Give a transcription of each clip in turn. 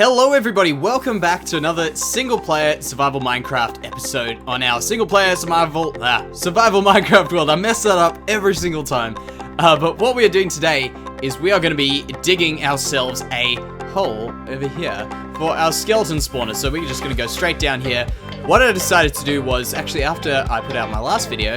Hello everybody, welcome back to another single-player survival Minecraft episode on our single-player survival Minecraft world. I mess that up every single time. But what we are doing today is we are going to be digging ourselves a hole over here for our skeleton spawner. So we're just going to go straight down here. What I decided to do was, actually after I put out my last video,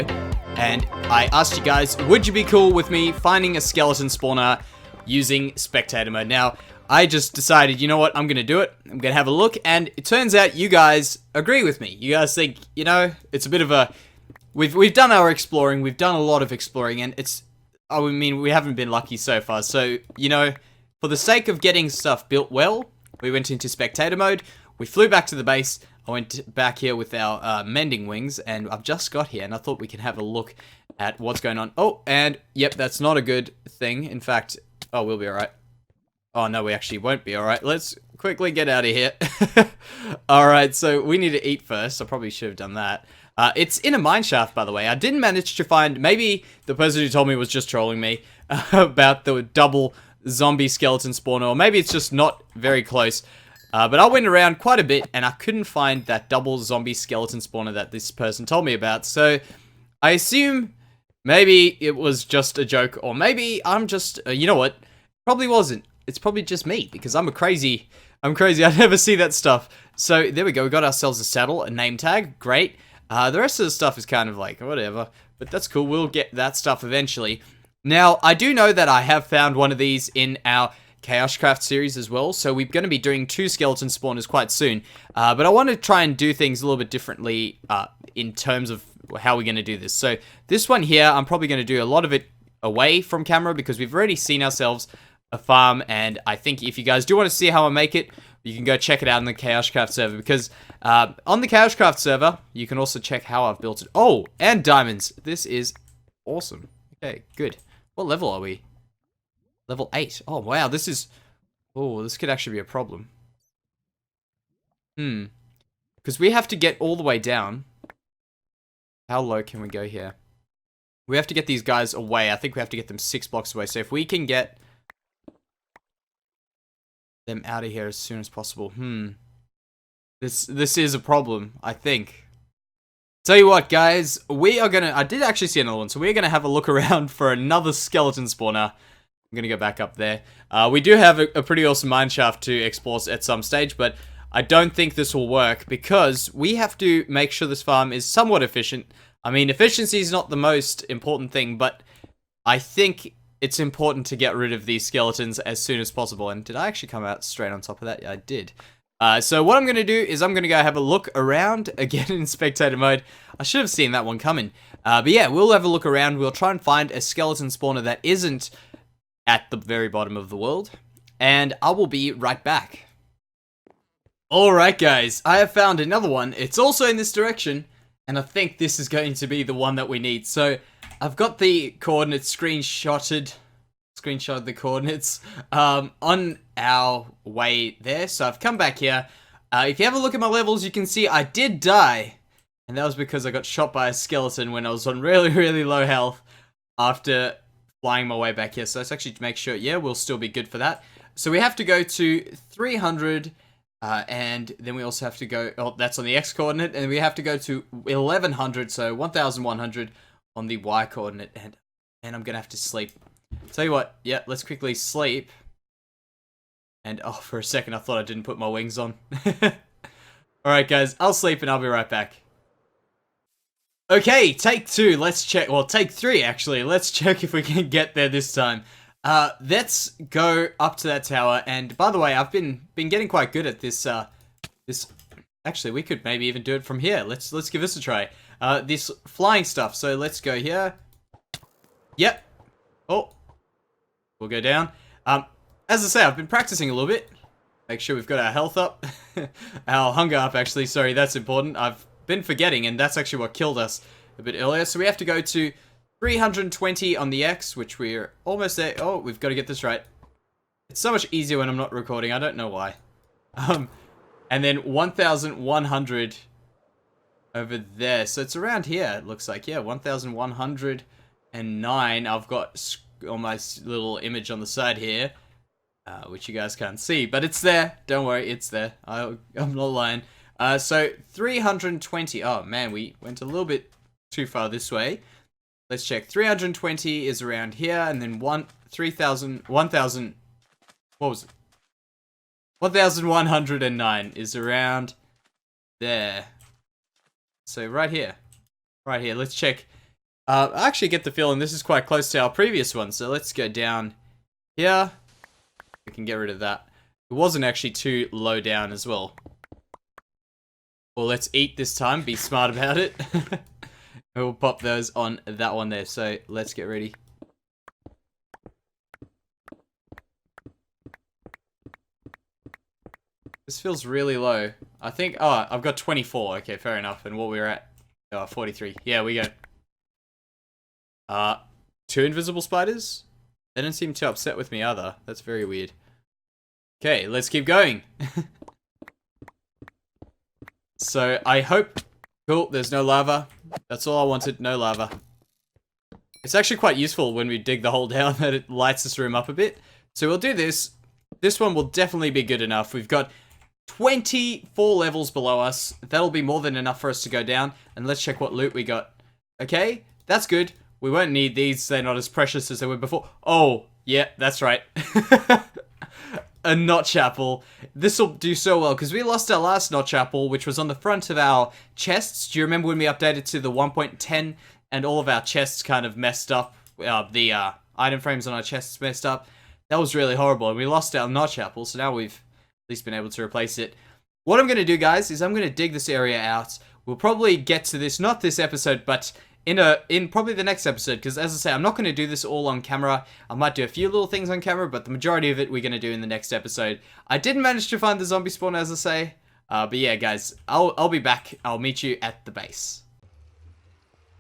and I asked you guys, would you be cool with me finding a skeleton spawner using spectator mode? Now, I just decided, you know what, I'm going to do it. I'm going to have a look, and it turns out you guys agree with me. You guys think, you know, it's a bit of a... We've done our exploring, we've done a lot of exploring, and it's... I mean, we haven't been lucky so far, so, you know, for the sake of getting stuff built well, we went into spectator mode, we flew back to the base, I went back here with our mending wings, and I've just got here, and I thought we could have a look at what's going on. Oh, and, yep, that's not a good thing. In fact, oh, we'll be alright. Oh, no, we actually won't be alright. Let's quickly get out of here. Alright, so we need to eat first. I probably should have done that. It's in a mine shaft, by the way. I didn't manage to find... Maybe the person who told me was just trolling me about the double zombie skeleton spawner, or maybe it's just not very close. But I went around quite a bit, and I couldn't find that double zombie skeleton spawner that this person told me about. So, I assume maybe it was just a joke, or maybe I'm just... you know what? Probably wasn't. It's probably just me, because I'm crazy. I never see that stuff. So, there we go. We got ourselves a saddle, a name tag. Great. The rest of the stuff is kind of like, whatever. But that's cool. We'll get that stuff eventually. Now, I do know that I have found one of these in our KaoshKraft series as well. So, we're going to be doing 2 skeleton spawners quite soon. But I want to try and do things a little bit differently in terms of how we're going to do this. So, this one here, I'm probably going to do a lot of it away from camera, because we've already seen ourselves a farm, and I think if you guys do want to see how I make it, you can go check it out on the KaoshKraft server, because on the KaoshKraft server, you can also check how I've built it. Oh, and diamonds. This is awesome. Okay, good. What level are we? Level 8. Oh, wow, this is... Oh, this could actually be a problem. Because we have to get all the way down. How low can we go here? We have to get these guys away. I think we have to get them 6 blocks away. So if we can get them out of here as soon as possible. This is a problem, I think. Tell you what, guys, we are gonna... I did actually see another one, so we're gonna have a look around for another skeleton spawner. I'm gonna go back up there. We do have a pretty awesome mineshaft to explore at some stage, but I don't think this will work, because we have to make sure this farm is somewhat efficient. I mean, efficiency is not the most important thing, but I think it's important to get rid of these skeletons as soon as possible. And did I actually come out straight on top of that? Yeah, I did. So what I'm going to do is I'm going to go have a look around again in spectator mode. I should have seen that one coming. But yeah, we'll have a look around. We'll try and find a skeleton spawner that isn't at the very bottom of the world. And I will be right back. Alright guys, I have found another one. It's also in this direction. And I think this is going to be the one that we need. So I've got the coordinates screenshotted the coordinates on our way there. So I've come back here. If you have a look at my levels, you can see I did die. And that was because I got shot by a skeleton when I was on really, really low health after flying my way back here. So let's actually make sure, yeah, we'll still be good for that. So we have to go to 300, and then we also have to go, oh, that's on the X coordinate, and we have to go to 1100, so 1100 on the Y coordinate, and I'm gonna have to sleep. Tell you what, yeah, let's quickly sleep. And, oh, for a second I thought I didn't put my wings on. Alright guys, I'll sleep and I'll be right back. Okay, take 2, let's check, well, take 3 actually, let's check if we can get there this time. Let's go up to that tower, and by the way, I've been getting quite good at this, actually, we could maybe even do it from here. Let's give this a try. This flying stuff, so let's go here. Yep. Oh. We'll go down. As I say, I've been practicing a little bit. Make sure we've got our health up. Our hunger up, actually. Sorry, that's important. I've been forgetting, and that's actually what killed us a bit earlier. So we have to go to 320 on the X, which we're almost there. Oh, we've got to get this right. It's so much easier when I'm not recording. I don't know why. And then 1,100 over there. So it's around here, it looks like. Yeah, 1,109. I've got on my little image on the side here. which you guys can't see, but it's there. Don't worry, it's there. I'm not lying. So 320. Oh man, we went a little bit too far this way. Let's check. 320 is around here, and then 1,000. What was it? 1,109 is around there. So right here. Right here. Let's check. I actually get the feeling this is quite close to our previous one, so let's go down here. We can get rid of that. It wasn't actually too low down as well. Well, let's eat this time. Be smart about it. We'll pop those on that one there. So let's get ready. This feels really low. I think, oh, I've got 24. Okay, fair enough. And what we were at, 43. Yeah, we go. 2 invisible spiders? They don't seem too upset with me either. That's very weird. Okay, let's keep going. So, I hope... Cool, there's no lava. That's all I wanted, no lava. It's actually quite useful when we dig the hole down that it lights this room up a bit. So we'll do this. This one will definitely be good enough. We've got 24 levels below us. That'll be more than enough for us to go down. And let's check what loot we got. Okay, that's good. We won't need these. They're not as precious as they were before. Oh, yeah, that's right. A notch apple. This will do so well because we lost our last notch apple, which was on the front of our chests. Do you remember when we updated to the 1.10 and all of our chests kind of messed up? The item frames on our chests messed up. That was really horrible, and we lost our notch apple, so now we've at least been able to replace it. What I'm going to do, guys, is I'm going to dig this area out. We'll probably get to this, not this episode, but in probably the next episode, because as I say, I'm not going to do this all on camera. I might do a few little things on camera, but the majority of it we're going to do in the next episode. I didn't manage to find the zombie spawn, as I say, but yeah, guys, I'll be back. I'll meet you at the base.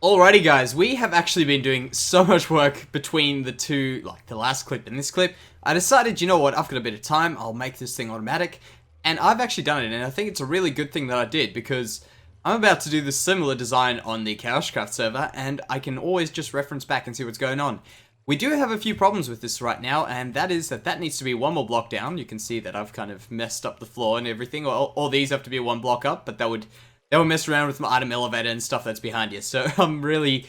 Alrighty, guys, we have actually been doing so much work between the two, like the last clip and this clip. I decided, you know what, I've got a bit of time, I'll make this thing automatic, and I've actually done it, and I think it's a really good thing that I did, because I'm about to do the similar design on the KaoshKraft server, and I can always just reference back and see what's going on. We do have a few problems with this right now, and that is that needs to be one more block down. You can see that I've kind of messed up the floor and everything, or these have to be one block up, but that would mess around with my item elevator and stuff that's behind you, so I'm really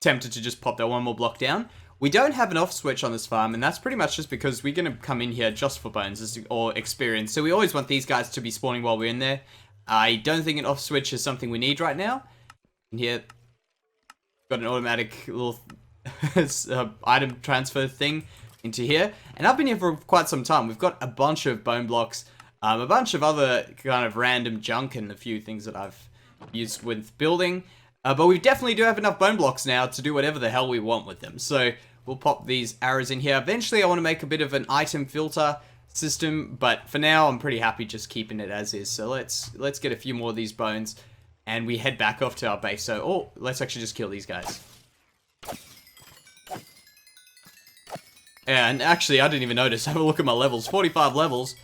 tempted to just pop that one more block down. We don't have an off switch on this farm, and that's pretty much just because we're going to come in here just for bones or experience, so we always want these guys to be spawning while we're in there. I don't think an off switch is something we need right now. And here, got an automatic little item transfer thing into here. And I've been here for quite some time. We've got a bunch of bone blocks, a bunch of other kind of random junk, and a few things that I've used with building. But we definitely do have enough bone blocks now to do whatever the hell we want with them. So we'll pop these arrows in here. Eventually I want to make a bit of an item filter system, but for now I'm pretty happy just keeping it as is. So let's get a few more of these bones and we head back off to our base. So let's actually just kill these guys. And actually I didn't even notice. Have a look at my levels. 45 levels,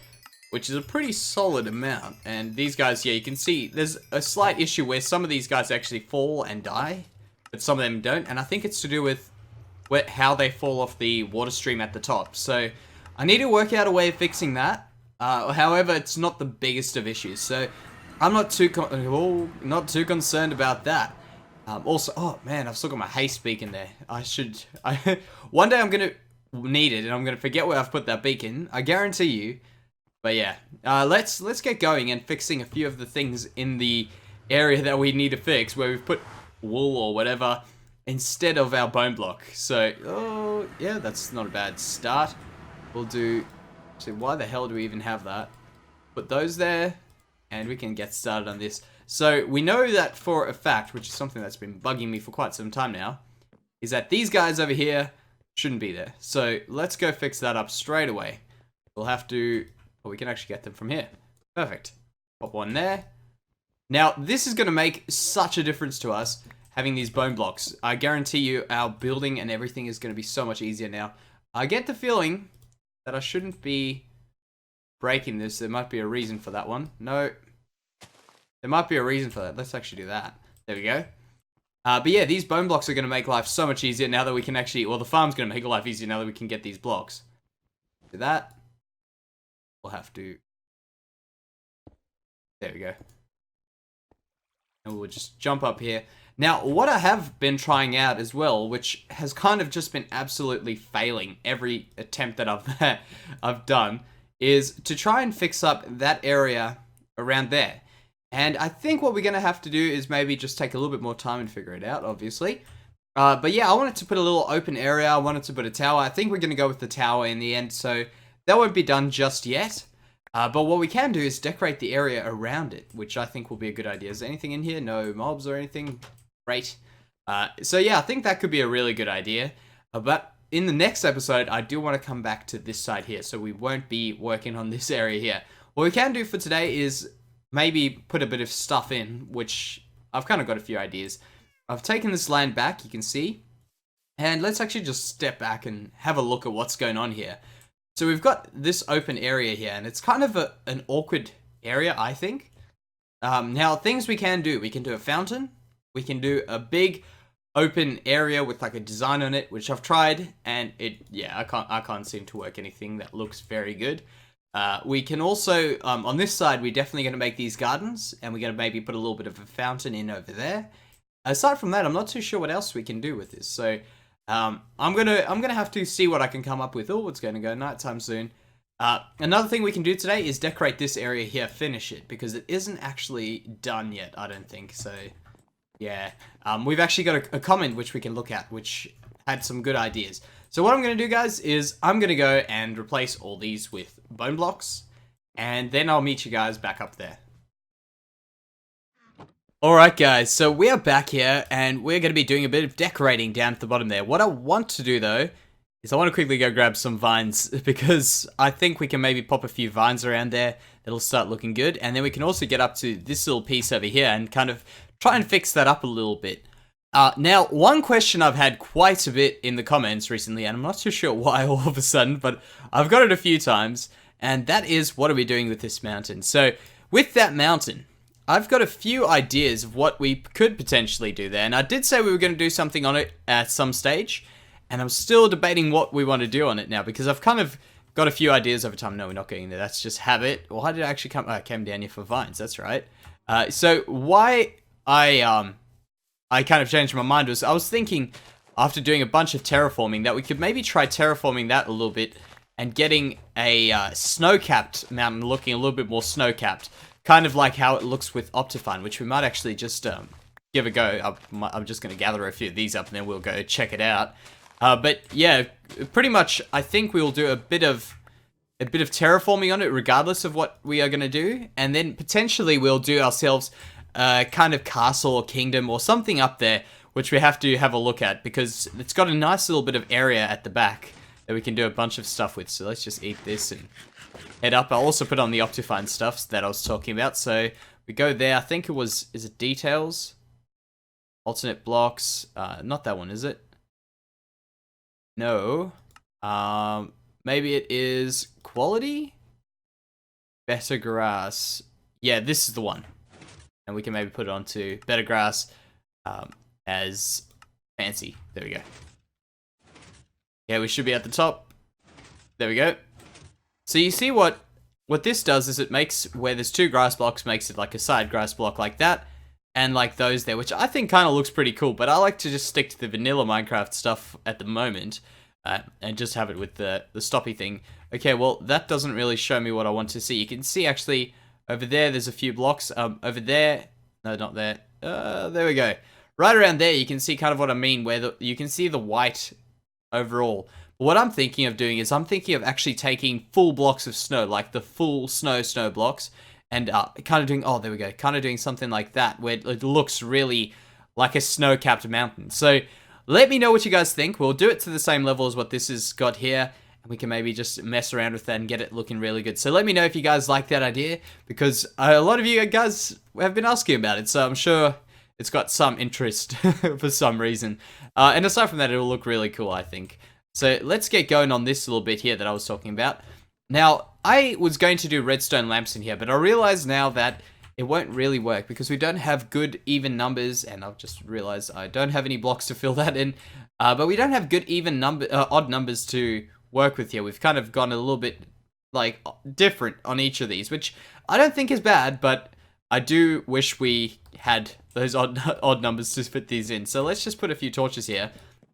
which is a pretty solid amount. And these guys, yeah, you can see there's a slight issue where some of these guys actually fall and die, but some of them don't, and I think it's to do with how they fall off the water stream at the top. So I need to work out a way of fixing that. However, it's not the biggest of issues, so I'm not too concerned about that. Also, oh man, I've still got my haste beacon there. One day I'm gonna need it, and I'm gonna forget where I've put that beacon. I guarantee you. But yeah, let's get going and fixing a few of the things in the area that we need to fix, where we've put wool or whatever instead of our bone block. So, oh yeah, that's not a bad start. We'll do, so why the hell do we even have that? Put those there, and we can get started on this. So we know that for a fact, which is something that's been bugging me for quite some time now, is that these guys over here shouldn't be there. So let's go fix that up straight away. We'll have to, oh, we can actually get them from here. Perfect. Pop one there. Now, this is going to make such a difference to us, having these bone blocks. I guarantee you our building and everything is going to be so much easier now. I get the feeling that I shouldn't be breaking this. There might be a reason for that one. No. There might be a reason for that. Let's actually do that. There we go. But yeah, these bone blocks are going to make life so much easier now that we can actually, well, the farm's going to make life easier now that we can get these blocks. do that. We'll have to, there we go. And we'll just jump up here. Now, what I have been trying out as well, which has kind of just been absolutely failing every attempt that I've done, is to try and fix up that area around there. And I think what we're going to have to do is maybe just take a little bit more time and figure it out, obviously. But yeah, I wanted to put a little open area. I wanted to put a tower. I think we're going to go with the tower in the end, so that won't be done just yet. But what we can do is decorate the area around it, which I think will be a good idea. Is there anything in here? No mobs or anything? Great. So yeah, I think that could be a really good idea. But in the next episode, I do want to come back to this side here, so we won't be working on this area here. What we can do for today is maybe put a bit of stuff in, which I've kind of got a few ideas. I've taken this land back, you can see. And let's actually just step back and have a look at what's going on here. So we've got this open area here, and it's kind of an awkward area, I think. Now, things we can do a fountain. We can do a big open area with like a design on it, which I've tried, and I can't seem to work anything that looks very good. We can also, on this side, we're definitely going to make these gardens, and we're going to maybe put a little bit of a fountain in over there. Aside from that, I'm not too sure what else we can do with this, so I'm gonna have to see what I can come up with. Oh, it's going to go nighttime soon. Another thing we can do today is decorate this area here, finish it, because it isn't actually done yet, I don't think, so yeah. We've actually got a comment which we can look at, which had some good ideas. So what I'm going to do, guys, is I'm going to go and replace all these with bone blocks, and then I'll meet you guys back up there. Alright guys, so we are back here, and we're going to be doing a bit of decorating down at the bottom there. What I want to do, though, is I want to quickly go grab some vines, because I think we can maybe pop a few vines around there that'll start looking good, and then we can also get up to this little piece over here and kind of try and fix that up a little bit. Now, one question I've had quite a bit in the comments recently, and I'm not too sure why all of a sudden, but I've got it a few times, and that is, what are we doing with this mountain? So, with that mountain, I've got a few ideas of what we could potentially do there, and I did say we were going to do something on it at some stage, and I'm still debating what we want to do on it now, because I've kind of got a few ideas over time. No, we're not getting there, that's just habit. Well, how did I actually come? I came down here for vines, that's right. So why I kind of changed my mind was I was thinking, after doing a bunch of terraforming, that we could maybe try terraforming that a little bit, and getting a snow-capped mountain looking a little bit more snow-capped. Kind of like how it looks with Optifine, which we might actually just give a go. I'm just going to gather a few of these up, and then we'll go check it out. But yeah, pretty much, I think we'll do a bit of terraforming on it, regardless of what we are going to do, and then potentially we'll do ourselves a kind of castle or kingdom or something up there, which we have to have a look at, because it's got a nice little bit of area at the back that we can do a bunch of stuff with. So let's just eat this and head up. I'll also put on the Optifine stuff that I was talking about. So we go there. I think it was, is it details? Alternate blocks. Not that one, is it? No. Maybe it is quality? Better grass. Yeah, this is the one. And we can maybe put it onto better grass as fancy. There we go. Yeah, we should be at the top. There we go. So you see what this does is it makes, where there's two grass blocks, makes it like a side grass block like that, and like those there, which I think kind of looks pretty cool, but I like to just stick to the vanilla Minecraft stuff at the moment, and just have it with the stoppy thing. Okay, well, that doesn't really show me what I want to see. You can see, actually, over there's a few blocks, over there, no, not there, there we go. Right around there, you can see kind of what I mean, where you can see the white overall. What I'm thinking of doing is I'm thinking of actually taking full blocks of snow, like the full snow blocks, and kind of doing, oh, there we go, kind of doing something like that, where it looks really like a snow-capped mountain. So let me know what you guys think. We'll do it to the same level as what this has got here, and we can maybe just mess around with that and get it looking really good. So let me know if you guys like that idea, because a lot of you guys have been asking about it, so I'm sure it's got some interest for some reason. And aside from that, it'll look really cool, I think. So let's get going on this little bit here that I was talking about. Now, I was going to do redstone lamps in here, but I realize now that it won't really work because we don't have good even numbers, and I've just realized I don't have any blocks to fill that in. But we don't have good even odd numbers to work with here. We've kind of gone a little bit, like, different on each of these, which I don't think is bad, but I do wish we had those odd numbers to fit these in. So let's just put a few torches here.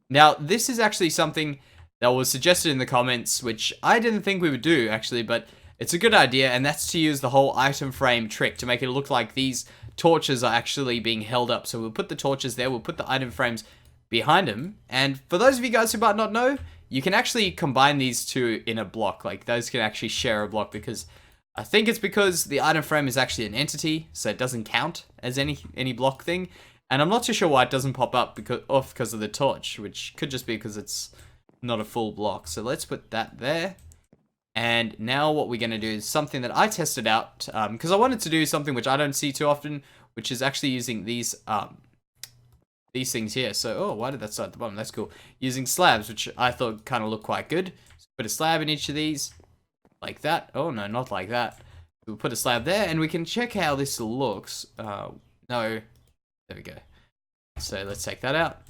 Now, this is actually something that was suggested in the comments, which I didn't think we would do, actually, but it's a good idea, and that's to use the whole item frame trick to make it look like these torches are actually being held up. So we'll put the torches there, we'll put the item frames behind them, and for those of you guys who might not know, you can actually combine these two in a block. Like, those can actually share a block, because I think it's because the item frame is actually an entity, so it doesn't count as any block thing. And I'm not too sure why it doesn't pop up because of the torch, which could just be because it's not a full block. So let's put that there. And now what we're going to do is something that I tested out, because I wanted to do something which I don't see too often, which is actually using these things here. So, oh, why did that start at the bottom? That's cool. Using slabs, which I thought kind of looked quite good. So put a slab in each of these, like that. Oh, no, not like that. We'll put a slab there, and we can check how this looks. No. There we go. So let's take that out.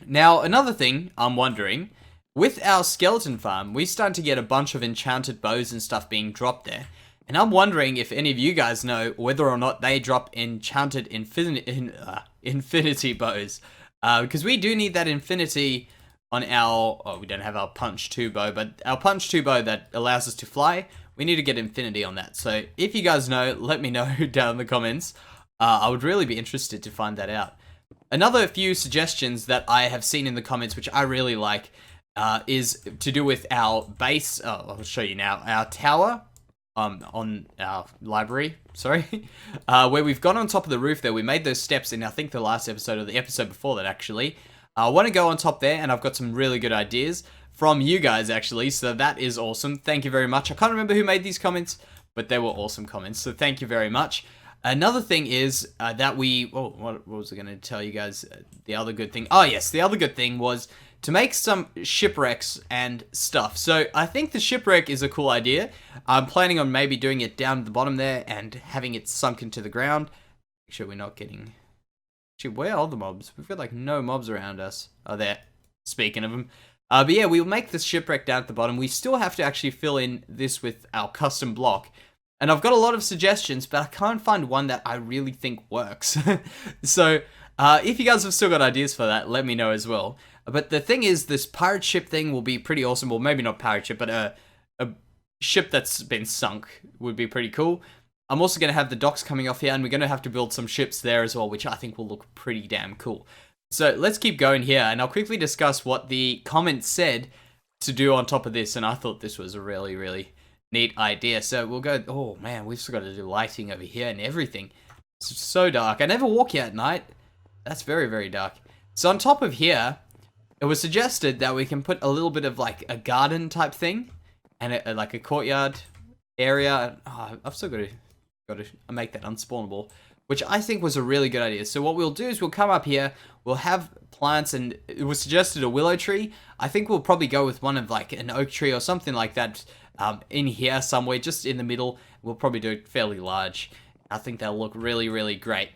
Now, another thing I'm wondering, with our skeleton farm, we start to get a bunch of enchanted bows and stuff being dropped there. And I'm wondering if any of you guys know whether or not they drop enchanted infinity bows. Because we do need that infinity on our... Oh, we don't have our punch 2 bow, but our punch 2 bow that allows us to fly, we need to get infinity on that. So if you guys know, let me know down in the comments. I would really be interested to find that out. Another few suggestions that I have seen in the comments, which I really like, is to do with our base. Oh, I'll show you now. Our tower on our library, sorry, where we've gone on top of the roof there. We made those steps in, I think, the last episode or the episode before that, actually. I want to go on top there, and I've got some really good ideas from you guys, actually, so that is awesome. Thank you very much. I can't remember who made these comments, but they were awesome comments, so thank you very much. Another thing is that we... Oh, what was I going to tell you guys? The other good thing... Oh, yes, the other good thing was to make some shipwrecks and stuff. So I think the shipwreck is a cool idea. I'm planning on maybe doing it down at the bottom there and having it sunk into the ground. Make sure we're not getting... Actually, where are the mobs? We've got, like, no mobs around us. Oh, there. Speaking of them. But yeah, we'll make the shipwreck down at the bottom. We still have to actually fill in this with our custom block. And I've got a lot of suggestions, but I can't find one that I really think works. So, if you guys have still got ideas for that, let me know as well. But the thing is, this pirate ship thing will be pretty awesome. Well, maybe not pirate ship, but a ship that's been sunk would be pretty cool. I'm also going to have the docks coming off here, and we're going to have to build some ships there as well, which I think will look pretty damn cool. So, let's keep going here, and I'll quickly discuss what the comments said to do on top of this, and I thought this was a really, really... neat idea. So we'll go... Oh, man, we've still got to do lighting over here and everything. It's so dark. I never walk here at night. That's very, very dark. So on top of here, it was suggested that we can put a little bit of, like, a garden type thing. And, like, a courtyard area. Oh, I've still got to make that unspawnable. Which I think was a really good idea. So what we'll do is we'll come up here. We'll have plants, and it was suggested a willow tree. I think we'll probably go with one of, like, an oak tree or something like that. In here somewhere, just in the middle. We'll probably do it fairly large. I think that'll look really, really great.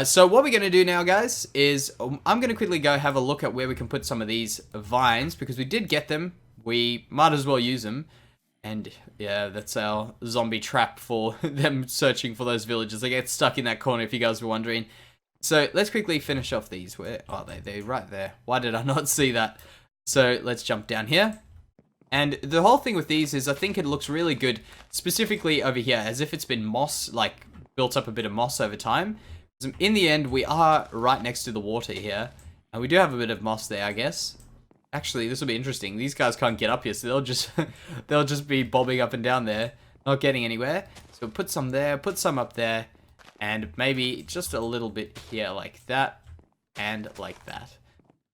So what we're going to do now, guys, is I'm going to quickly go have a look at where we can put some of these vines, because we did get them. We might as well use them. And yeah, that's our zombie trap for them searching for those villagers. They get stuck in that corner, if you guys were wondering. So let's quickly finish off these. Where are they? They're right there. Why did I not see that? So let's jump down here. And the whole thing with these is I think it looks really good, specifically over here, as if it's been moss, like, built up a bit of moss over time. In the end, we are right next to the water here, and we do have a bit of moss there, I guess. Actually, this will be interesting. These guys can't get up here, so they'll just be bobbing up and down there, not getting anywhere. So put some there, put some up there, and maybe just a little bit here like that, and like that.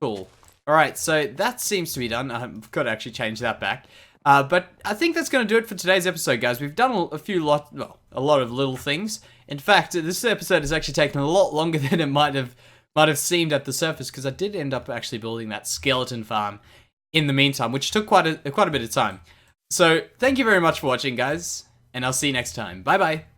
Cool. Alright, so that seems to be done. I've got to actually change that back. But I think that's going to do it for today's episode, guys. We've done a lot of little things. In fact, this episode has actually taken a lot longer than it might have seemed at the surface, because I did end up actually building that skeleton farm in the meantime, which took quite a bit of time. So, thank you very much for watching, guys, and I'll see you next time. Bye-bye.